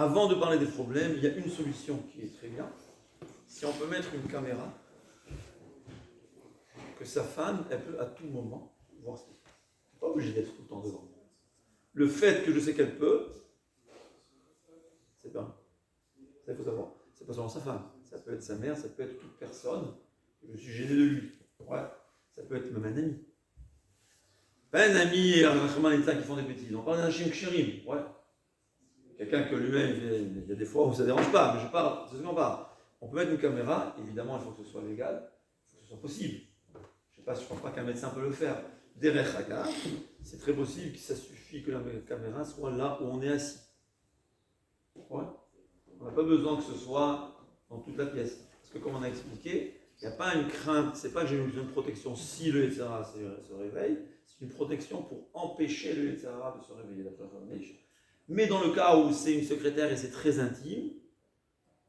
avant de parler des problèmes, il y a une solution qui est très bien. Si on peut mettre une caméra, que sa femme, elle peut à tout moment voir ce qu'il fait. Elle n'est pas obligée d'être tout le temps devant. Le fait que je sais qu'elle peut, c'est bien. Ça, il faut savoir. C'est pas seulement sa femme. Ça peut être sa mère, ça peut être toute personne. Je suis gêné de lui. Ouais. Ça peut être même un ami. Pas un ami et un qui font des bêtises. On parle d'un chien kshérim. Ouais. Quelqu'un que lui-même, il y a des fois où ça ne dérange pas, mais je parle, c'est ce qu'on parle. On peut mettre une caméra, évidemment, il faut que ce soit légal, il faut que ce soit possible. Je ne pense pas qu'un médecin peut le faire. Derech Hagar, c'est très possible que ça suffit que la caméra soit là où on est assis. Ouais. On n'a pas besoin que ce soit dans toute la pièce. Parce que comme on a expliqué, il n'y a pas une crainte, c'est pas que j'ai besoin de protection si le Yetzirah se réveille, c'est une protection pour empêcher le Yetzirah de se réveiller, d'après Ramish. Mais dans le cas où c'est une secrétaire et c'est très intime,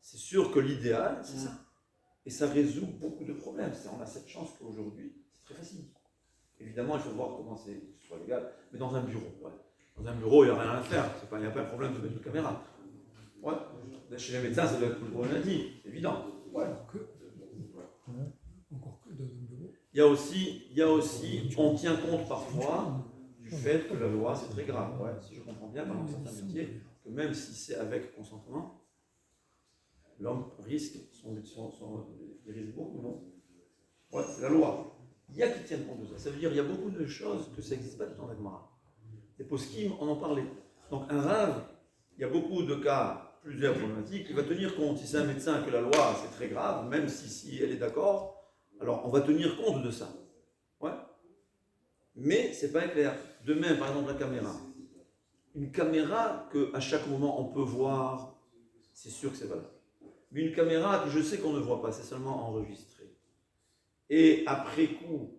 c'est sûr que l'idéal, c'est ça. Et ça résout beaucoup de problèmes. On a cette chance qu'aujourd'hui, c'est très facile. Évidemment, il faut voir comment que ce soit légal, mais dans un bureau. Ouais. Dans un bureau, il n'y a rien à faire. Il n'y a pas un problème de mettre une caméra. Ouais. Chez les médecins, ça doit être tout le problématique, c'est évident. Ouais. Encore que dans un bureau. Il y a aussi, on tient compte parfois du fait que la loi, c'est très grave. Ouais. Si je comprends bien, dans certains métiers, que même si c'est avec consentement, l'homme risque, il risque beaucoup, non? Ouais, c'est la loi. Il y a qui tiennent compte de ça. Ça veut dire qu'il y a beaucoup de choses que ça n'existe pas dans la Gemara. Les poskim, on en parlait. Donc un rave, il y a beaucoup de cas, plusieurs problématiques, il va tenir compte, si c'est un médecin que la loi, c'est très grave, même si elle est d'accord, alors on va tenir compte de ça. Ouais. Mais c'est pas clair. De même, par exemple, la caméra. Une caméra qu'à chaque moment on peut voir, c'est sûr que c'est valable. Mais une caméra que je sais qu'on ne voit pas, c'est seulement enregistré. Et après coup,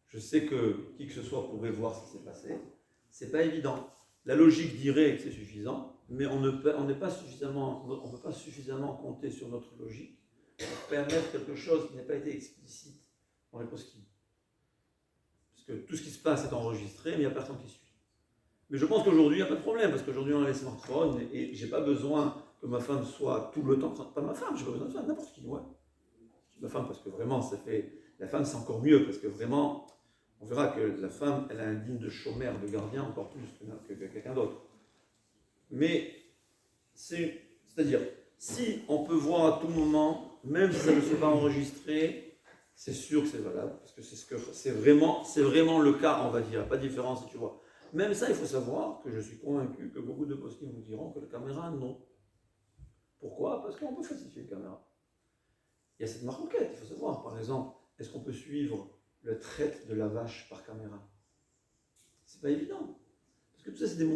je sais que qui que ce soit pourrait voir ce qui s'est passé, c'est pas évident. La logique dirait que c'est suffisant, mais on ne peut pas suffisamment compter sur notre logique pour permettre quelque chose qui n'a pas été explicite dans les poskim. Parce que tout ce qui se passe est enregistré, mais il n'y a personne qui suit. Mais je pense qu'aujourd'hui, il n'y a pas de problème, parce qu'aujourd'hui, on a les smartphones, et j'ai pas besoin que ma femme soit tout le temps, pas ma femme, j'ai pas besoin de ça, n'importe qui, ouais. Ma femme, parce que vraiment, la femme, c'est encore mieux, parce que vraiment, on verra que la femme, elle a un digne de chômeur, de gardien, encore plus que quelqu'un d'autre. Mais, c'est-à-dire, si on peut voir à tout moment, même si ça ne s'est pas enregistré, c'est sûr que c'est valable, parce que c'est vraiment le cas, on va dire, pas de différence, si tu vois. Même ça, il faut savoir que je suis convaincu que beaucoup de postes vous diront que la caméra, non. Pourquoi? Parce qu'on peut falsifier une caméra. Il y a cette marquette, il faut savoir. Par exemple, est-ce qu'on peut suivre le traite de la vache par caméra? C'est pas évident. Parce que tout ça, c'est des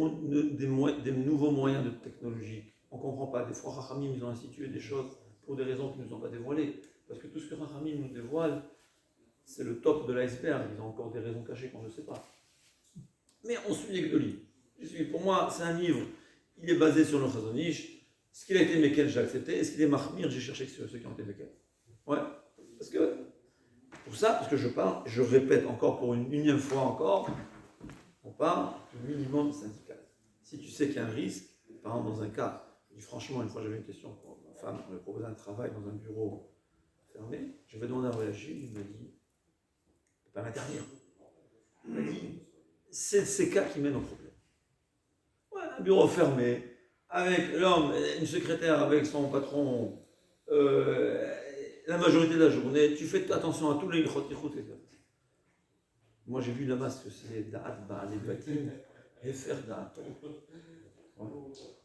nouveaux moyens de technologie. On ne comprend pas. Des fois, Rachamim, ils ont institué des choses pour des raisons qui ne nous ont pas dévoilées. Parce que tout ce que Rachamim nous dévoile, c'est le top de l'iceberg. Ils ont encore des raisons cachées qu'on ne sait pas. Mais on suit les Gdolim. Pour moi, c'est un livre, il est basé sur le Chazon Ish. Est-ce qu'il a été Mekel, j'ai accepté. Est-ce qu'il est Mahmir, j'ai cherché ceux qui ont été Mekel. Ouais. Parce que je répète encore pour une unième fois encore, on parle du minimum syndical. Si tu sais qu'il y a un risque, par exemple dans un cas, je dis franchement, une fois j'avais une question pour ma femme, on lui proposait un travail dans un bureau fermé, je vais demander à voyager, il m'a dit, tu ne peux pas m'interdire. Il m'a dit, c'est ces cas qui mènent au problème. Ouais, un bureau fermé, avec l'homme, une secrétaire avec son patron, la majorité de la journée, tu fais attention à tous les grottes. Moi j'ai vu là-bas ce que c'est Da'at Ba'alei Batim et faire Da'at.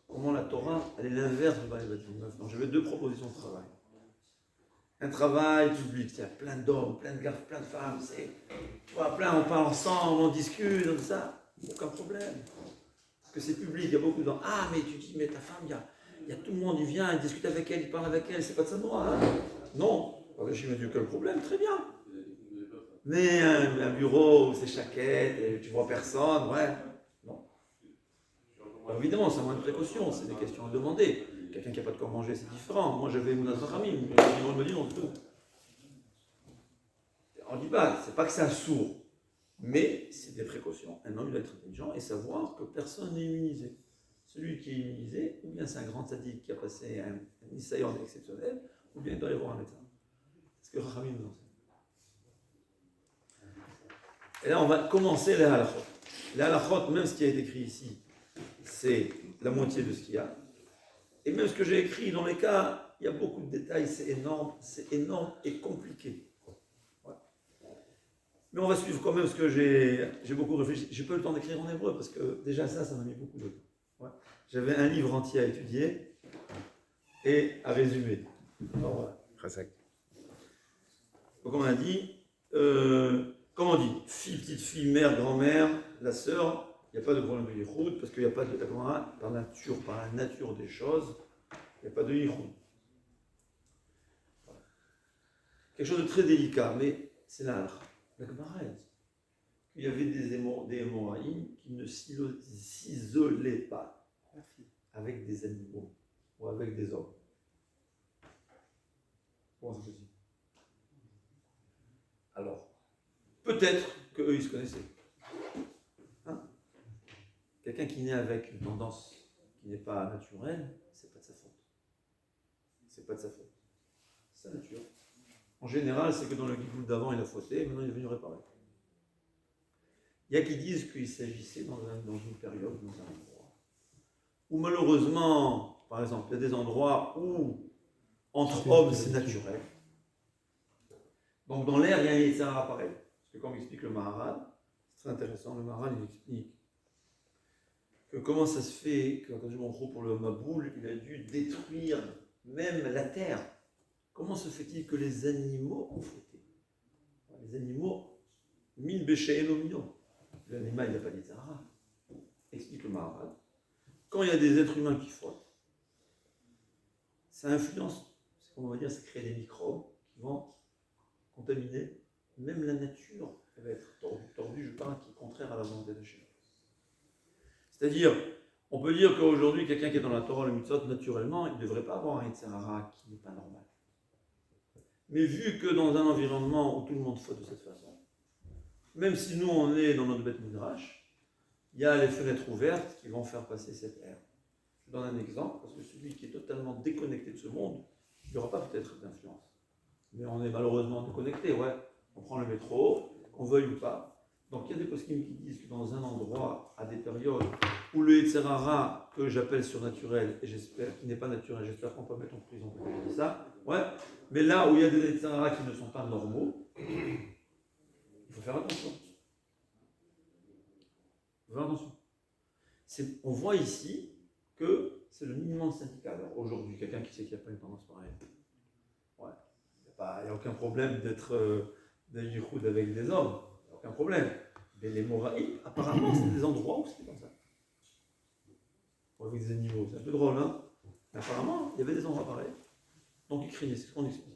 Comment la Torah, elle est l'inverse de Ba'alei Batim. Donc j'avais deux propositions de travail. Un travail public, il y a plein d'hommes, plein de gars, plein de femmes, tu vois, on parle ensemble, on discute, tout ça, aucun problème. Parce que c'est public, il y a beaucoup de gens. Ah, mais tu dis, mais ta femme, il y a tout le monde, il vient, il discute avec elle, il parle avec elle, c'est pas de sa droit, hein? Non, je me dis quel problème, très bien. Mais un bureau où c'est chaquette, et tu vois personne, ouais, non. Alors évidemment, c'est moins de précaution, c'est des questions à demander. Quelqu'un qui n'a pas de quoi manger, c'est différent. Moi, j'avais une autre amie, on me dit non, tout. On ne dit pas, c'est pas que c'est un sourd, mais c'est des précautions. Un homme, il doit être intelligent et savoir que personne n'est immunisé. Celui qui est immunisé, ou bien bien c'est un grand tzaddik qui a passé un nisayon exceptionnel, ou bien il doit aller voir un médecin. C'est ce que Rachamim nous enseigne. Et là, on va commencer les halachot. Les halachot, même ce qui a été écrit ici, c'est la moitié de ce qu'il y a. Et même ce que j'ai écrit, dans les cas, il y a beaucoup de détails, c'est énorme et compliqué. Ouais. Mais on va suivre quand même ce que j'ai beaucoup réfléchi. J'ai pas eu le temps d'écrire en hébreu, parce que déjà ça m'a mis beaucoup de temps. Ouais. J'avais un livre entier à étudier et à résumer. Alors voilà. Donc on a dit, comment on dit, fille, petite fille, mère, grand-mère, la sœur, il n'y a pas de problème de yichoud, parce qu'il n'y a pas de par la nature des choses, il n'y a pas de yichoud. Quelque chose de très délicat, mais c'est la Gemara a dit qu'il y avait des hémorraïnes qui ne s'isolaient pas avec des animaux ou avec des hommes. Comment c'est possible? Alors, peut-être qu'eux, ils se connaissaient. Hein? Quelqu'un qui naît avec une tendance qui n'est pas naturelle, c'est pas de sa faute. C'est pas de sa faute. C'est sa nature. En général, c'est que dans le guigoul d'avant, il a fauté, maintenant il est venu réparer. Il y a qui disent qu'il s'agissait dans une période, dans un endroit, où malheureusement, par exemple, il y a des endroits où, entre hommes, c'est naturel. Donc dans l'air, il y a un Yetzirah pareil. Parce que comme explique le Maharal, c'est très intéressant, le Maharal, il explique que comment ça se fait que, pour le Maboul, il a dû détruire même la terre. Comment se fait-il que les animaux ont fauté? Les animaux, min béchéen omino. L'animal, il n'a pas d'Yetzirah. Explique le Maharal. Quand il y a des êtres humains qui fautent, ça influence, c'est comme on va dire, ça crée des microbes qui vont contaminer même la nature. Elle va être tordue, je parle, qui est contraire à la volonté de Dieu. C'est-à-dire, on peut dire qu'aujourd'hui, quelqu'un qui est dans la Torah, le mitzvot, naturellement, il ne devrait pas avoir un Yetzirah qui n'est pas normal. Mais vu que dans un environnement où tout le monde faute de cette façon, même si nous on est dans notre bête midrash, il y a les fenêtres ouvertes qui vont faire passer cette air. Je donne un exemple, parce que celui qui est totalement déconnecté de ce monde, il n'y aura pas peut-être d'influence. Mais on est malheureusement déconnecté, ouais. On prend le métro, qu'on veuille ou pas. Donc il y a des poskim qui disent que dans un endroit, à des périodes où le Yetzirah, que j'appelle surnaturel, et j'espère qu'il n'est pas naturel, j'espère qu'on peut mettre en prison pour dire ça, ouais. Mais là où il y a des Yetzirah qui ne sont pas normaux, il faut faire attention. Il faut faire attention. On voit ici que c'est le minimum syndical. Alors aujourd'hui, quelqu'un qui sait qu'il n'y a pas une tendance pareille, ouais. Il n'y a aucun problème d'être d'un yichoud avec des hommes, il n'y a aucun problème. Mais les moraïs, apparemment, c'est des endroits où c'était comme ça. Avec des animaux, c'est un peu drôle, hein? Mais apparemment, il y avait des endroits pareils. Donc ils criaient, c'est ce qu'on explique.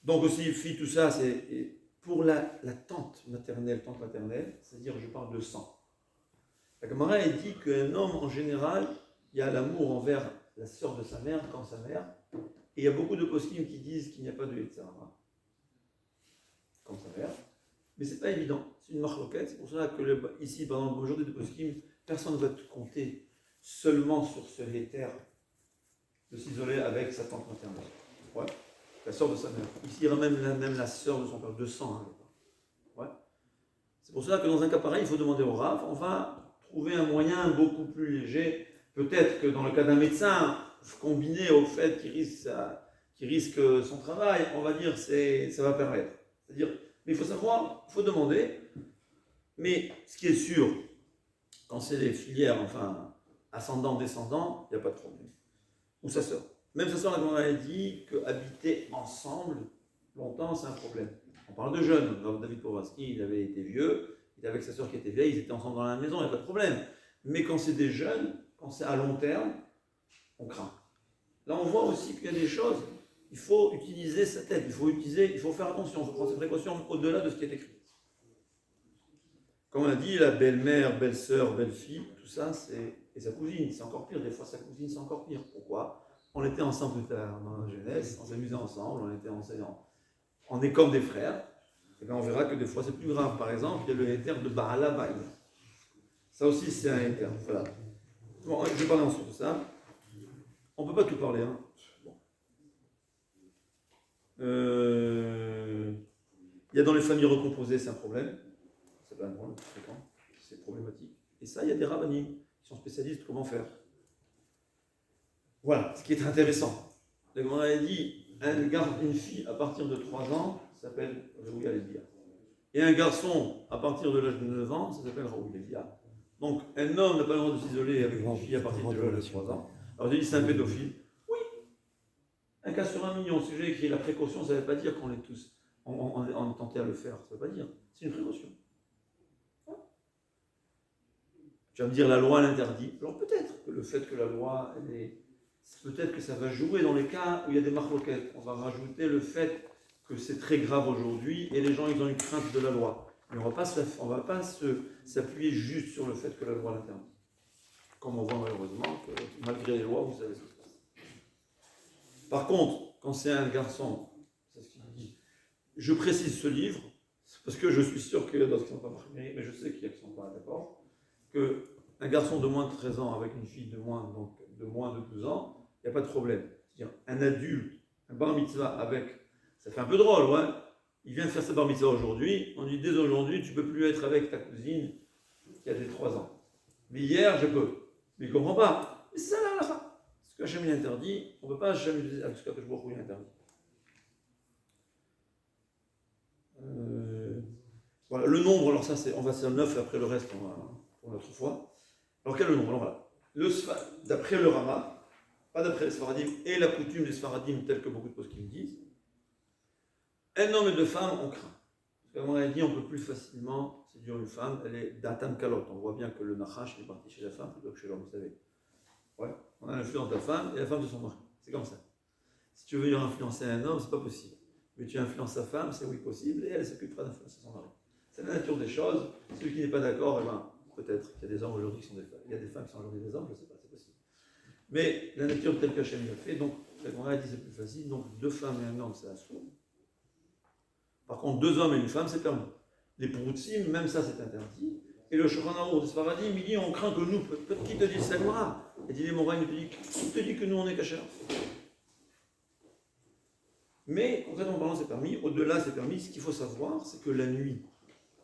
Donc aussi, fille, tout ça, c'est pour la tante maternelle, c'est-à-dire, je parle de sang. La Gemara elle dit qu'un homme, en général, il y a l'amour envers la sœur de sa mère, quand sa mère, et il y a beaucoup de poskim qui disent qu'il n'y a pas de Yetzirah, comme sa mère. Mais c'est pas évident, c'est une marloquette, c'est pour cela que ici, par exemple, aujourd'hui de poskim, personne ne va te compter seulement sur ce héter de s'isoler avec sa tante maternelle. Ouais, la sœur de sa mère. Ici, il y aura même la sœur de son père, de sang. Hein. Ouais. C'est pour cela que dans un cas pareil, il faut demander au Rav, on va trouver un moyen beaucoup plus léger. Peut-être que dans le cas d'un médecin, combiné au fait qu'il risque son travail, on va dire ça va permettre. C'est-à-dire, mais il faut savoir, il faut demander. Mais ce qui est sûr, quand c'est les filières, enfin, ascendant, descendant, il n'y a pas de problème. Ou sa sœur. Même sa sœur, on a dit qu'habiter ensemble longtemps, c'est un problème. On parle de jeunes. David Povarsky, il avait été vieux, il était avec sa sœur qui était vieille, ils étaient ensemble dans la maison, il n'y a pas de problème. Mais quand c'est des jeunes, quand c'est à long terme, on craint. Là, on voit aussi qu'il y a des choses, il faut utiliser sa tête, il faut faire attention, il faut prendre ses précautions au-delà de ce qui est écrit. Comme on a dit, la belle-mère, belle-sœur, belle-fille, tout ça, et sa cousine, c'est encore pire. Des fois, sa cousine, c'est encore pire. Pourquoi? On était ensemble plus tard dans la jeunesse, on s'amusait ensemble, on était enseignants. On est comme des frères. Et bien on verra que des fois, c'est plus grave. Par exemple, il y a le héter de Baala Baï. Ça aussi, c'est un héter. Voilà. Bon, je vais parler ensuite de ça. On ne peut pas tout parler. Hein. Bon. Il y a dans les familles recomposées, c'est un problème. C'est pas un problème fréquent. C'est problématique. Et ça, il y a des rabbinim qui sont spécialistes de comment faire. Voilà, ce qui est intéressant. Le Gemara a dit, une fille à partir de 3 ans s'appelle Raouya Lelia. Et un garçon à partir de l'âge de 9 ans, ça s'appelle Raouya Lelia. Donc un homme n'a pas le droit de s'isoler avec une fille à partir de l'âge de 3 ans. Alors j'ai dit c'est un pédophile. Oui. Un cas sur 1 million. Si j'ai écrit la précaution, ça ne veut pas dire qu'on est tous on est tenté à le faire. Ça ne veut pas dire. C'est une précaution. Tu vas me dire la loi l'interdit. Alors peut-être que le fait que la loi elle est peut-être que ça va jouer dans les cas où il y a des marloquettes. On va rajouter le fait que c'est très grave aujourd'hui et les gens ils ont une crainte de la loi. Mais on ne va pas s'appuyer juste sur le fait que la loi l'interdit. Comme on voit malheureusement que malgré les lois, vous savez ce qui se passe. Par contre, quand c'est un garçon, c'est ce qu'il dit, je précise ce livre, parce que je suis sûr qu'il y a d'autres qui ne sont pas marqués, mais je sais qu'il y a qui ne sont pas d'accord, qu'un garçon de moins de 13 ans avec une fille de moins de 12 ans, il n'y a pas de problème. C'est-à-dire un adulte, un bar mitzvah avec, ça fait un peu drôle, ouais. Il vient de faire sa bar mitzvah aujourd'hui, on dit dès aujourd'hui, tu ne peux plus être avec ta cousine qui a des 3 ans. Mais hier, je peux. Mais il ne comprend pas. Mais c'est ça la halakha. Ce que Hachem interdit, on ne peut pas s'amuser avec ce qu'Hachem interdit. Voilà, le nombre, alors ça, on va faire 9 et après le reste, pour notre fois. Alors quel est le nombre? Alors voilà. D'après le Rama, pas d'après les Sfaradim, et la coutume des Sfaradim, telle que beaucoup de poskim disent, un homme et 2 femmes, on craint. Parce qu'on a dit, on peut plus facilement séduire une femme, elle est d'atam kalot. On voit bien que le nachash est parti chez la femme plutôt que chez l'homme, vous savez. Ouais, on a l'influence de la femme et la femme de son mari. C'est comme ça. Si tu veux venir influencer un homme, c'est pas possible. Mais tu influences sa femme, c'est oui possible, et elle s'occupera d'influencer son mari. C'est la nature des choses. Celui qui n'est pas d'accord, eh ben, peut-être qu'il y a des hommes aujourd'hui qui sont des femmes. Il y a des femmes qui sont aujourd'hui des hommes, je ne sais pas, c'est possible. Mais la nature telle qu'Hachem l'a fait, donc la Gemara dit c'est plus facile, donc 2 femmes et un homme, c'est assourd. Par contre, 2 hommes et une femme, c'est permis. Les proutsim, même ça, c'est interdit. Et le Shulchan Aruch de Sfaradim, il dit on craint que nous, qui te dit c'est Gemara? Il dit les Moraïm, qui te dit que nous on est cachers? Mais concrètement parlant, c'est permis. Au-delà, c'est permis. Ce qu'il faut savoir, c'est que la nuit,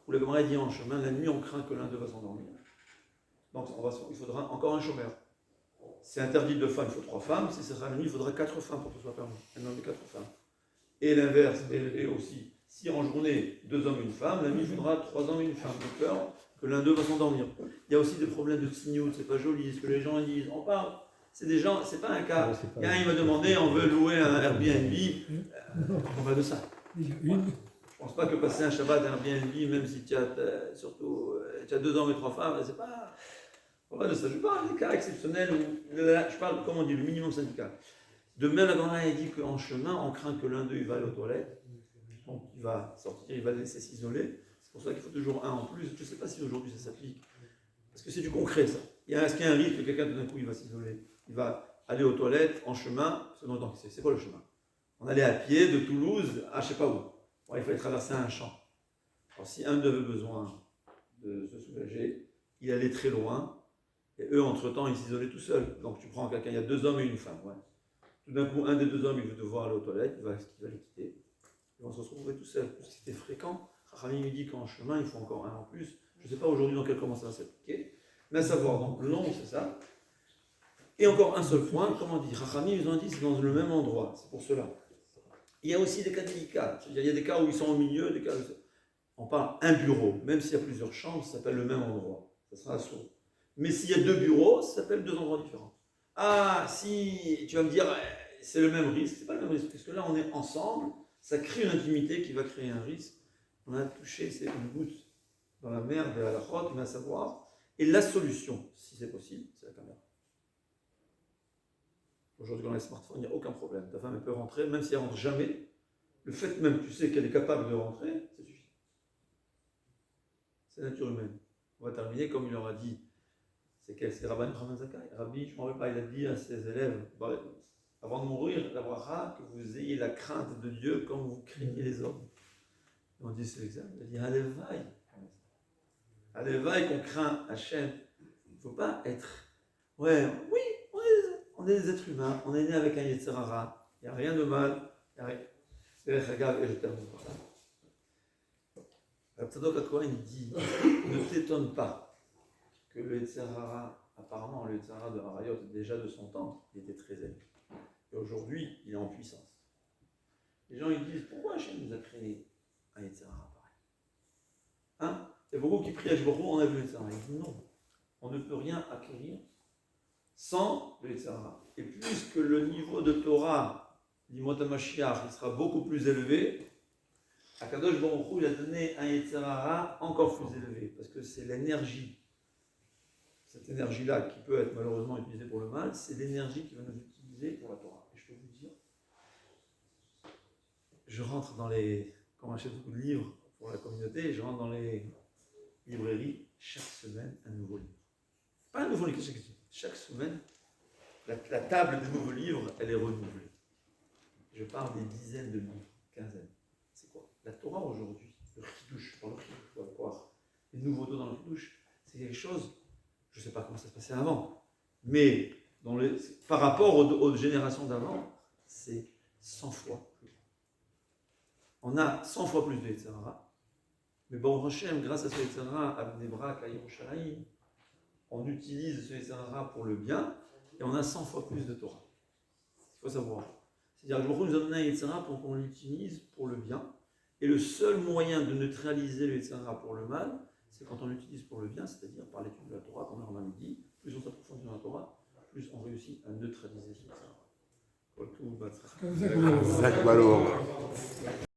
où la Gemara dit en chemin, la nuit, on craint que l'un d'eux va s'endormir. Donc il faudra encore un chômeur. C'est interdit 2 femmes, il faut 3 femmes. Si ce sera la nuit, il faudra 4 femmes pour que ce soit permis. Un homme et 4 femmes. Et l'inverse, et aussi, si en journée, 2 hommes et une femme, la nuit, il faudra 3 hommes et une femme. De peur que l'un d'eux va s'endormir. Il y a aussi des problèmes de signaux, c'est pas joli, ce que les gens disent. On parle, c'est des gens, c'est pas un cas. Il y a un, il m'a demandé, on veut louer un Airbnb, on va de ça. Ouais. Je pense pas que passer un Shabbat à Airbnb, même si tu as surtout tu as 2 hommes et 3 femmes, c'est pas. On va de ça. Je parle des cas exceptionnels où je parle, comment on dit, le minimum syndical. De même, la Gemara a dit qu'en chemin, on craint que l'un d'eux il va aller aux toilettes, donc il va sortir, il va laisser s'isoler. C'est pour ça qu'il faut toujours un en plus. Je ne sais pas si aujourd'hui ça s'applique. Parce que c'est du concret, ça. Est-ce qu'il y a un risque que quelqu'un, tout d'un coup, il va s'isoler? Il va aller aux toilettes en chemin. C'est quoi le chemin? On allait à pied de Toulouse à je ne sais pas où. Bon, il fallait traverser un champ. Alors, si un d'eux avait besoin de se soulager, il allait très loin. Et eux, entre-temps, ils s'isolaient tout seuls. Donc, tu prends quelqu'un, il y a 2 hommes et une femme. Ouais. Tout d'un coup, un des 2 hommes, il va devoir aller aux toilettes. Il va les quitter. Ils vont se retrouver tout seuls. C'était fréquent. Rami me dit qu'en chemin, il faut encore un en plus. Je ne sais pas aujourd'hui dans quel comment ça va s'appliquer. Mais à savoir, donc le nom, c'est ça. Et encore un seul point, comment dire, Rami, ils ont dit c'est dans le même endroit. C'est pour cela. Il y a aussi des cas délicats. Il y a des cas où ils sont au milieu, des cas où on parle un bureau. Même s'il y a plusieurs chambres, ça s'appelle le même endroit. Ça sera assaut. Mais s'il y a 2 bureaux, ça s'appelle 2 endroits différents. Ah, si tu vas me dire, c'est le même risque. C'est pas le même risque. Parce que là, on est ensemble. Ça crée une intimité qui va créer un risque. On a touché, c'est une goutte dans la mer vers la route, mais à savoir. Et la solution, si c'est possible, c'est la caméra. Aujourd'hui, dans les smartphones, il n'y a aucun problème. Ta femme, elle peut rentrer, même si elle ne rentre jamais. Le fait même que tu sais qu'elle est capable de rentrer, ça suffit. C'est la nature humaine. On va terminer comme il leur a dit. C'est Rabbi Yochanan Zakkai. Rabbi, je ne m'en rappelle pas, il a dit à ses élèves, avant de mourir, la bracha, que vous ayez la crainte de Dieu quand vous craignez les hommes. Et on dit c'est exact. Il a dit Alevaï qu'on craint Hachem. Il ne faut pas être. Ouais, oui, on est des êtres humains, on est né avec un Yetzer Hara, il n'y a rien de mal, il n'y a rien. Et je termine par là. Tzadok HaKohen dit, ne t'étonne pas que le Yetzer Hara, apparemment le Yetzer Hara de Harayot, déjà de son temps, il était très élevé. Et aujourd'hui, il est en puissance. Les gens ils disent, pourquoi Hachem nous a créé un Yetzer Hara pareil? Hein? Il y a beaucoup qui prient à Jborou, on a vu le Yetzer Hara. Il dit non, on ne peut rien acquérir sans le Yetzer Hara. Et puisque le niveau de Torah, l'Imot HaMashiach, il sera beaucoup plus élevé, Akadosh Baruch Hu, il a donné un Yetzer Hara encore plus élevé, parce que c'est l'énergie, cette énergie-là qui peut être malheureusement utilisée pour le mal, c'est l'énergie qui va nous utiliser pour la Torah. Et je peux vous dire, je rentre dans les, quand on achète beaucoup de livres pour la communauté, je rentre dans les librairies, chaque semaine un nouveau livre. Pas un nouveau livre, chaque semaine, la table des nouveaux livres, elle est renouvelée. Je parle des dizaines de livres, quinzaines. C'est quoi? La Torah aujourd'hui, le Chidouche, dans le Chidouche, on va voir les nouveautés dans le Chidouche, c'est quelque chose, je ne sais pas comment ça se passait avant, mais par rapport aux générations d'avant, c'est 100 fois plus. On a 100 fois plus de Yetzer Hara, mais bon, Hashem, grâce à ce Yetzer Hara, à Bnei Brak, à Yerushalayim, on utilise ce Yetzer Hara pour le bien, et on a 100 fois plus de Torah. Il faut savoir. C'est-à-dire que nous a donné un Yetzer Hara pour qu'on l'utilise pour le bien, et le seul moyen de neutraliser le Yetzer Hara pour le mal, c'est quand on l'utilise pour le bien, c'est-à-dire par l'étude de la Torah, comme Rambam dit, plus on s'approfondit dans la Torah, plus on réussit à neutraliser ce Yetzer Hara.